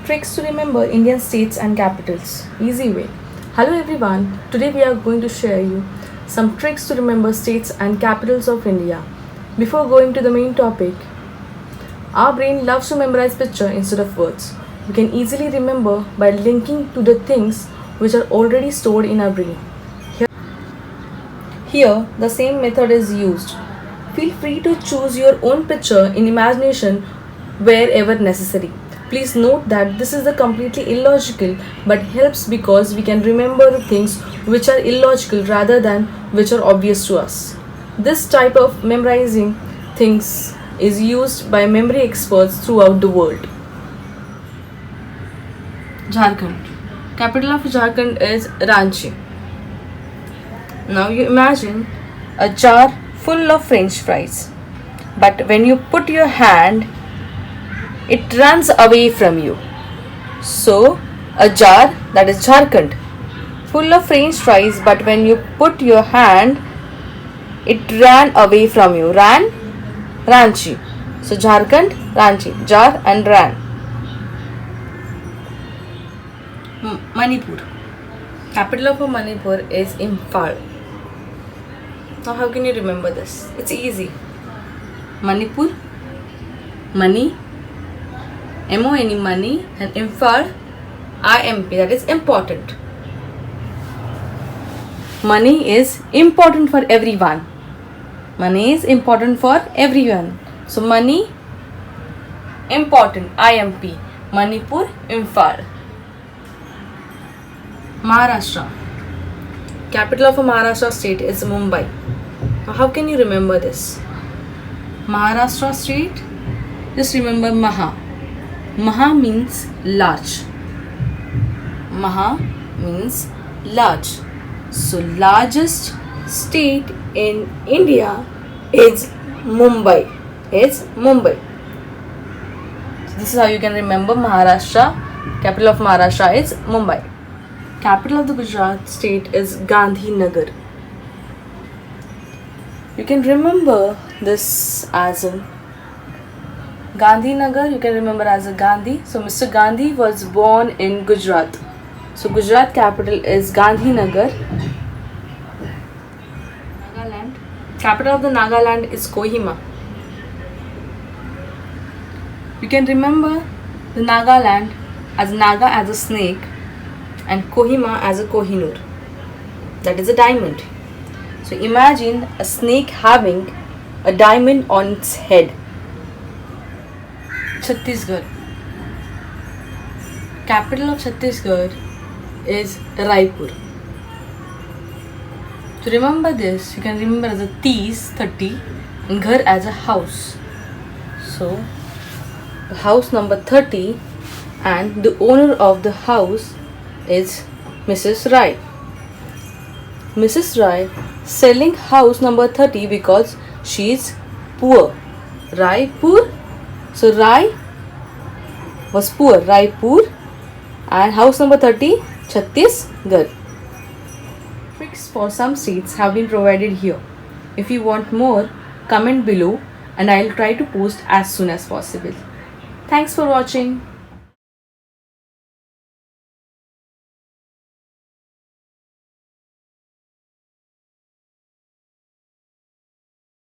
Tricks to remember Indian states and capitals. Easy way. Hello everyone. Today we are going to share you some tricks to remember states and capitals of India. Before going to the main topic, our brain loves to memorize picture instead of words. We can easily remember by linking to the things which are already stored in our brain. Here, the same method is used. Feel free to choose your own picture in imagination wherever necessary. Please note that this is the completely illogical but helps because we can remember things which are illogical rather than which are obvious to us. This type of memorizing things is used by memory experts throughout the world. Jharkhand. Capital of Jharkhand is Ranchi. Now you imagine a jar full of French fries. But when you put your hand, it runs away from you. So, a jar, that is Jharkhand, full of French fries, but when you put your hand, it ran away from you. Ran, Ranchi. So, Jharkhand, Ranchi, jar and ran. Manipur. Capital of Manipur is Imphal. Now, how can you remember this? It's easy. Manipur, money, M-O-N-E, money, and Imphal, I-M-P, that is important. Money is important for everyone. Money is important for everyone. So, money, important, I-M-P, Manipur, Imphal. Maharashtra. Capital of a Maharashtra state is Mumbai. Now, how can you remember this? Maharashtra state, just remember Maha. Maha means large. Maha means large. So, largest state in India is Mumbai. So, this is how you can remember Maharashtra. Capital of Maharashtra is Mumbai. Capital of the Gujarat state is Gandhinagar. You can remember this as a Gandhinagar, you can remember as a Gandhi. So, Mr. Gandhi was born in Gujarat. So, Gujarat capital is Gandhinagar. Nagaland. Capital of the Nagaland is Kohima. You can remember the Nagaland as Naga as a snake and Kohima as a Kohinoor. That is a diamond. So, imagine a snake having a diamond on its head. Chhattisgarh. Capital of Chhattisgarh is Raipur. To remember this, you can remember as a Tees 30 and Ghar as a house. So, the house number 30 and the owner of the house is Mrs. Rai. Mrs. Rai selling house number 30 because she is poor. Raipur. So, Rai was poor, Raipur, and house number 30, Chhattisgarh. Tricks for some states have been provided here. If you want more, comment below and I will try to post as soon as possible. Thanks for watching.